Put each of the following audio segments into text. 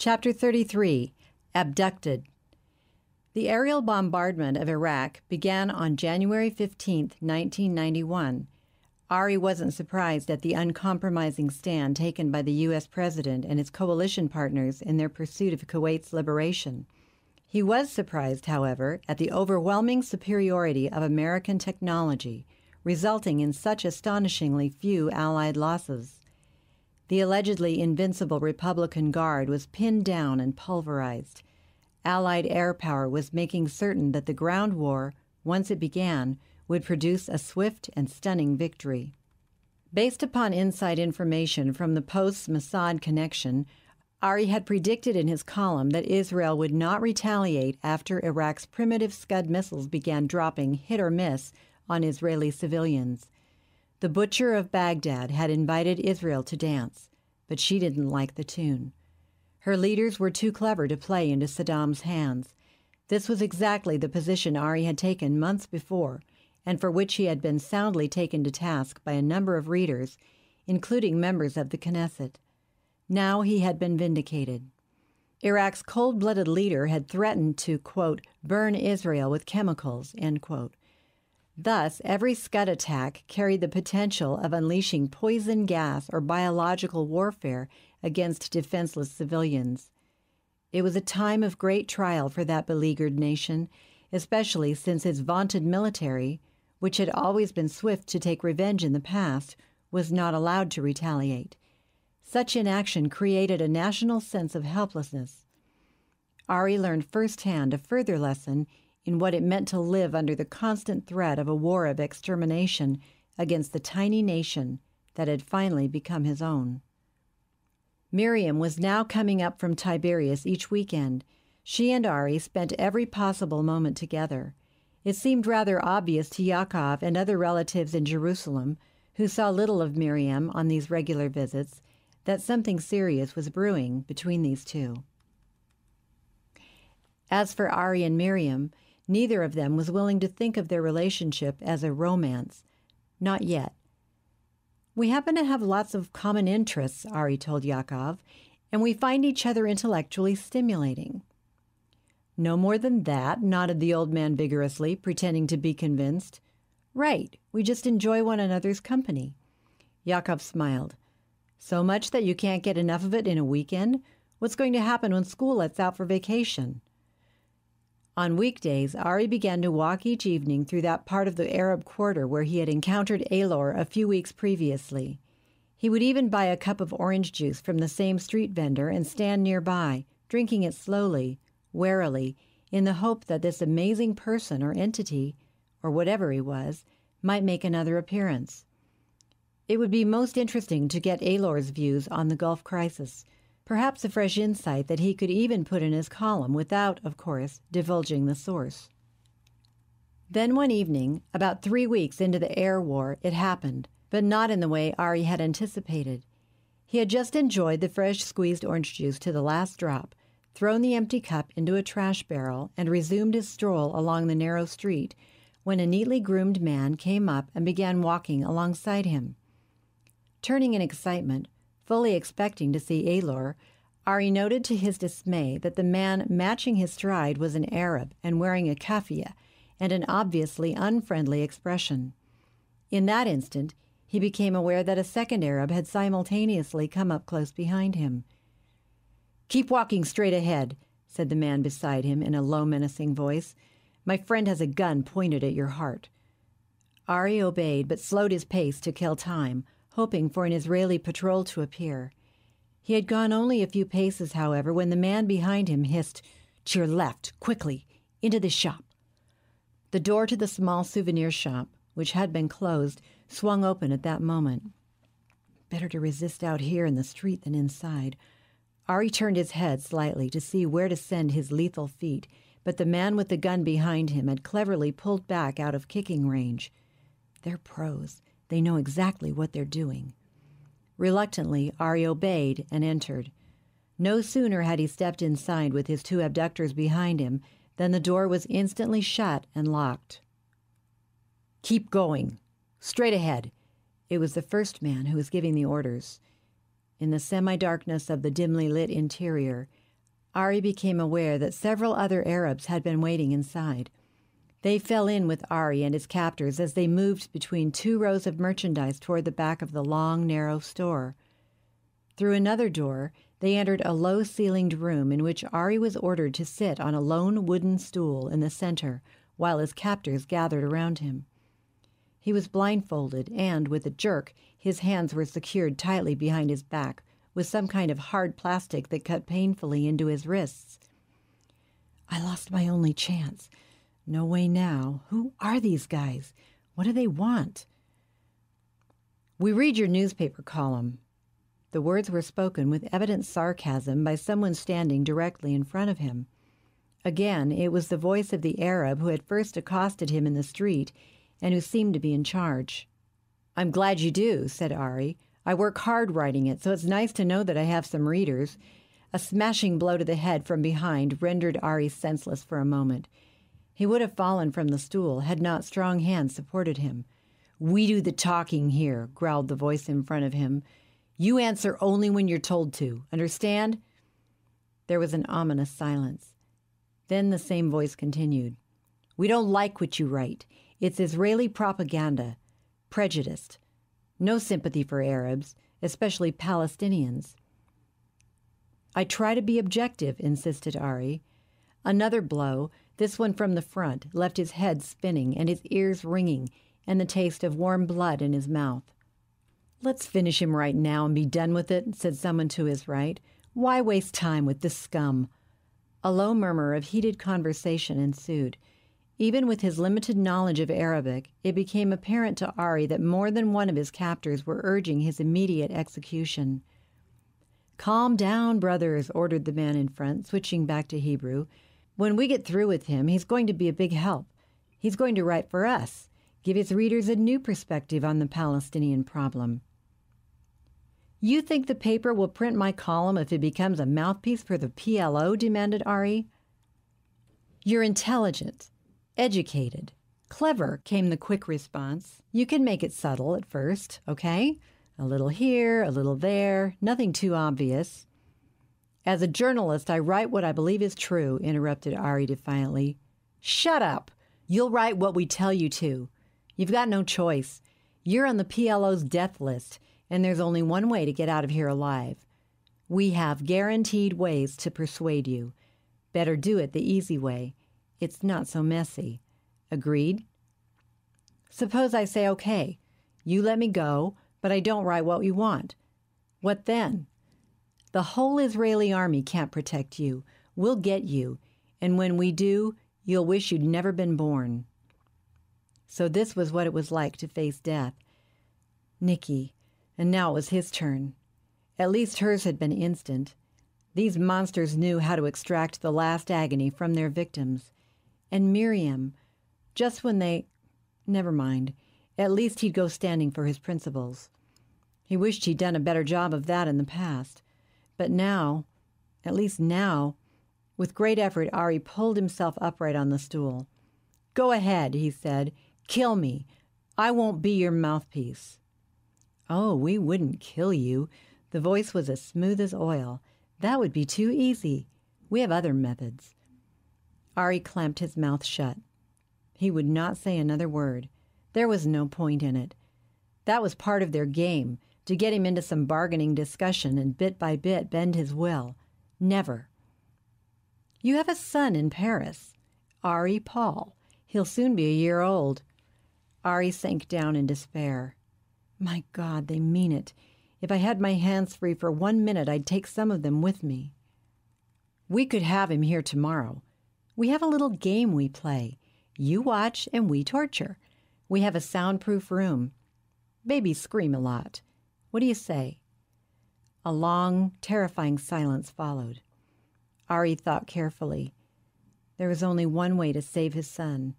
Chapter 33, Abducted. The aerial bombardment of Iraq began on January 15, 1991. Ari wasn't surprised at the uncompromising stand taken by the U.S. president and his coalition partners in their pursuit of Kuwait's liberation. He was surprised, however, at the overwhelming superiority of American technology, resulting in such astonishingly few Allied losses. The allegedly invincible Republican Guard was pinned down and pulverized. Allied air power was making certain that the ground war, once it began, would produce a swift and stunning victory. Based upon inside information from the Post's Mossad connection, Ari had predicted in his column that Israel would not retaliate after Iraq's primitive Scud missiles began dropping hit or miss on Israeli civilians. The butcher of Baghdad had invited Israel to dance, but she didn't like the tune. Her leaders were too clever to play into Saddam's hands. This was exactly the position Ari had taken months before, and for which he had been soundly taken to task by a number of readers, including members of the Knesset. Now he had been vindicated. Iraq's cold-blooded leader had threatened to, quote, burn Israel with chemicals, end quote. Thus, every Scud attack carried the potential of unleashing poison gas or biological warfare against defenseless civilians. It was a time of great trial for that beleaguered nation, especially since its vaunted military, which had always been swift to take revenge in the past, was not allowed to retaliate. Such inaction created a national sense of helplessness. Ari learned firsthand a further lesson in what it meant to live under the constant threat of a war of extermination against the tiny nation that had finally become his own. Miriam was now coming up from Tiberias each weekend. She and Ari spent every possible moment together. It seemed rather obvious to Yaakov and other relatives in Jerusalem, who saw little of Miriam on these regular visits, that something serious was brewing between these two. As for Ari and Miriam, neither of them was willing to think of their relationship as a romance. Not yet. We happen to have lots of common interests, Ari told Yaakov, and we find each other intellectually stimulating. No more than that, nodded the old man vigorously, pretending to be convinced. Right, we just enjoy one another's company. Yaakov smiled. So much that you can't get enough of it in a weekend? What's going to happen when school lets out for vacation? On weekdays, Ari began to walk each evening through that part of the Arab quarter where he had encountered Alor a few weeks previously. He would even buy a cup of orange juice from the same street vendor and stand nearby, drinking it slowly, warily, in the hope that this amazing person or entity, or whatever he was, might make another appearance. It would be most interesting to get Alor's views on the Gulf crisis, perhaps a fresh insight that he could even put in his column without, of course, divulging the source. Then one evening, about 3 weeks into the air war, it happened, but not in the way Ari had anticipated. He had just enjoyed the fresh squeezed orange juice to the last drop, thrown the empty cup into a trash barrel, and resumed his stroll along the narrow street, when a neatly groomed man came up and began walking alongside him. Turning in excitement, fully expecting to see Alor, Ari noted to his dismay that the man matching his stride was an Arab and wearing a keffiyeh and an obviously unfriendly expression. In that instant, he became aware that a second Arab had simultaneously come up close behind him. "Keep walking straight ahead," said the man beside him in a low, menacing voice. "My friend has a gun pointed at your heart." Ari obeyed, but slowed his pace to kill time, hoping for an Israeli patrol to appear. He had gone only a few paces, however, when the man behind him hissed, "To your left, quickly, into the shop." The door to the small souvenir shop, which had been closed, swung open at that moment. Better to resist out here in the street than inside. Ari turned his head slightly to see where to send his lethal feet, but the man with the gun behind him had cleverly pulled back out of kicking range. They're pros. They know exactly what they're doing. Reluctantly, Ari obeyed and entered. No sooner had he stepped inside with his two abductors behind him than the door was instantly shut and locked. "Keep going. Straight ahead." It was the first man who was giving the orders. In the semi-darkness of the dimly lit interior, Ari became aware that several other Arabs had been waiting inside. They fell in with Ari and his captors as they moved between two rows of merchandise toward the back of the long, narrow store. Through another door, they entered a low-ceilinged room in which Ari was ordered to sit on a lone wooden stool in the center while his captors gathered around him. He was blindfolded and, with a jerk, his hands were secured tightly behind his back with some kind of hard plastic that cut painfully into his wrists. I lost my only chance. No way now. Who are these guys? What do they want? We read your newspaper column. The words were spoken with evident sarcasm by someone standing directly in front of him. Again, it was the voice of the Arab who had first accosted him in the street and who seemed to be in charge. I'm glad you do, said Ari. I work hard writing it, so it's nice to know that I have some readers. A smashing blow to the head from behind rendered Ari senseless for a moment. He would have fallen from the stool had not strong hands supported him. We do the talking here, growled the voice in front of him. You answer only when you're told to. Understand? There was an ominous silence. Then the same voice continued. We don't like what you write. It's Israeli propaganda. Prejudiced. No sympathy for Arabs, especially Palestinians. I try to be objective, insisted Ari. Another blow, this one from the front, left his head spinning and his ears ringing and the taste of warm blood in his mouth. Let's finish him right now and be done with it, said someone to his right. Why waste time with this scum? A low murmur of heated conversation ensued. Even with his limited knowledge of Arabic, it became apparent to Ari that more than one of his captors were urging his immediate execution. Calm down, brothers, ordered the man in front, switching back to Hebrew. When we get through with him, he's going to be a big help. He's going to write for us, give his readers a new perspective on the Palestinian problem. You think the paper will print my column if it becomes a mouthpiece for the PLO? Demanded Ari. You're intelligent, educated, clever, came the quick response. You can make it subtle at first, okay? A little here, a little there, nothing too obvious. As a journalist, I write what I believe is true, interrupted Ari defiantly. Shut up! You'll write what we tell you to. You've got no choice. You're on the PLO's death list, and there's only one way to get out of here alive. We have guaranteed ways to persuade you. Better do it the easy way. It's not so messy. Agreed? Suppose I say, okay, you let me go, but I don't write what you want. What then? The whole Israeli army can't protect you. We'll get you, and when we do, you'll wish you'd never been born. So this was what it was like to face death. Nikki, and now it was his turn. At least hers had been instant. These monsters knew how to extract the last agony from their victims. And Miriam, just when they... Never mind. At least he'd go standing for his principles. He wished he'd done a better job of that in the past. But now, at least now, with great effort, Ari pulled himself upright on the stool. Go ahead, he said. Kill me. I won't be your mouthpiece. Oh, we wouldn't kill you. The voice was as smooth as oil. That would be too easy. We have other methods. Ari clamped his mouth shut. He would not say another word. There was no point in it. That was part of their game, to get him into some bargaining discussion and bit by bit bend his will. Never. You have a son in Paris, Ari Paul. He'll soon be a year old. Ari sank down in despair. My God, they mean it. If I had my hands free for 1 minute, I'd take some of them with me. We could have him here tomorrow. We have a little game we play. You watch and we torture. We have a soundproof room. Babies scream a lot. What do you say? A long, terrifying silence followed. Ari thought carefully. There was only one way to save his son.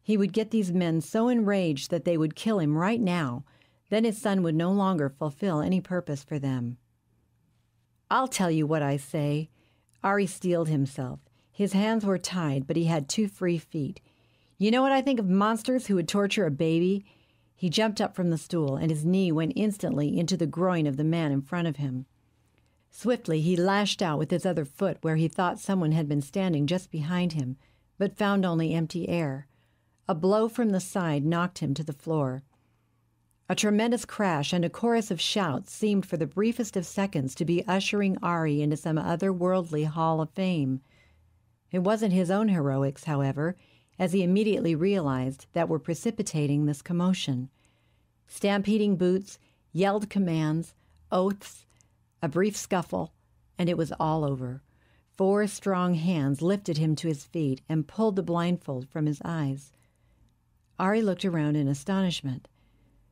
He would get these men so enraged that they would kill him right now. Then his son would no longer fulfill any purpose for them. I'll tell you what I say. Ari steeled himself. His hands were tied, but he had 2 free feet. You know what I think of monsters who would torture a baby? He jumped up from the stool, and his knee went instantly into the groin of the man in front of him. Swiftly, he lashed out with his other foot where he thought someone had been standing just behind him, but found only empty air. A blow from the side knocked him to the floor. A tremendous crash and a chorus of shouts seemed for the briefest of seconds to be ushering Ari into some otherworldly hall of fame. It wasn't his own heroics, however, as he immediately realized, that were precipitating this commotion. Stampeding boots, yelled commands, oaths, a brief scuffle, and it was all over. 4 strong hands lifted him to his feet and pulled the blindfold from his eyes. Ari looked around in astonishment.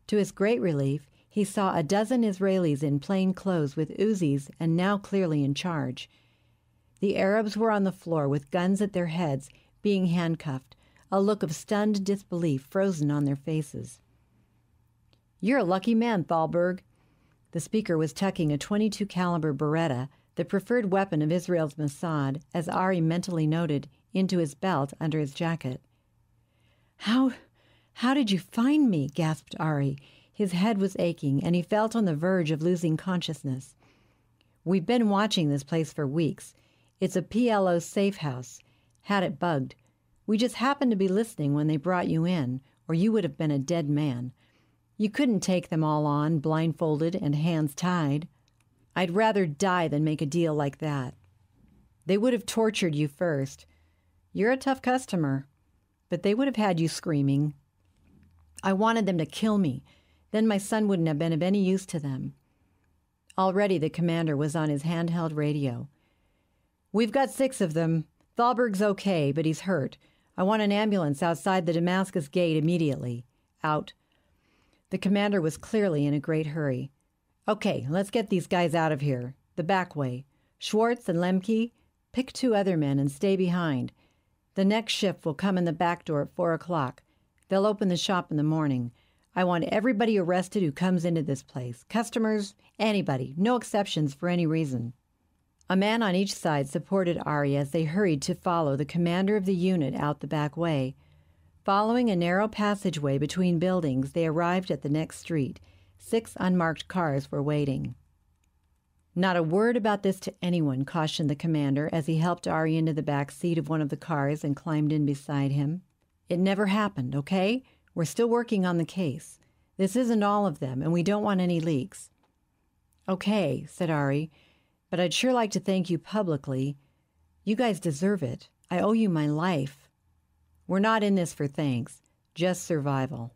To his great relief, he saw a dozen Israelis in plain clothes with Uzis and now clearly in charge. The Arabs were on the floor with guns at their heads, being handcuffed, a look of stunned disbelief frozen on their faces. "You're a lucky man, Thalberg." The speaker was tucking a .22 caliber Beretta, the preferred weapon of Israel's Mossad, as Ari mentally noted, into his belt under his jacket. How did you find me?" gasped Ari. His head was aching, and he felt on the verge of losing consciousness. "We've been watching this place for weeks. It's a PLO safe house. Had it bugged. We just happened to be listening when they brought you in, or you would have been a dead man. You couldn't take them all on, blindfolded and hands tied. I'd rather die than make a deal like that. They would have tortured you first. You're a tough customer, but they would have had you screaming. I wanted them to kill me. Then my son wouldn't have been of any use to them." Already the commander was on his handheld radio. "We've got 6 of them. Thalberg's okay, but he's hurt. I want an ambulance outside the Damascus gate immediately. Out." The commander was clearly in a great hurry. "Okay, let's get these guys out of here. The back way. Schwartz and Lemke, pick 2 other men and stay behind. The next shift will come in the back door at 4 o'clock. They'll open the shop in the morning. I want everybody arrested who comes into this place. Customers, anybody. No exceptions for any reason." A man on each side supported Ari as they hurried to follow the commander of the unit out the back way. Following a narrow passageway between buildings, they arrived at the next street. 6 unmarked cars were waiting. "Not a word about this to anyone," cautioned the commander as he helped Ari into the back seat of one of the cars and climbed in beside him. "It never happened, okay? We're still working on the case. This isn't all of them, and we don't want any leaks." "Okay," said Ari, "but I'd sure like to thank you publicly. You guys deserve it. I owe you my life." "We're not in this for thanks, just survival."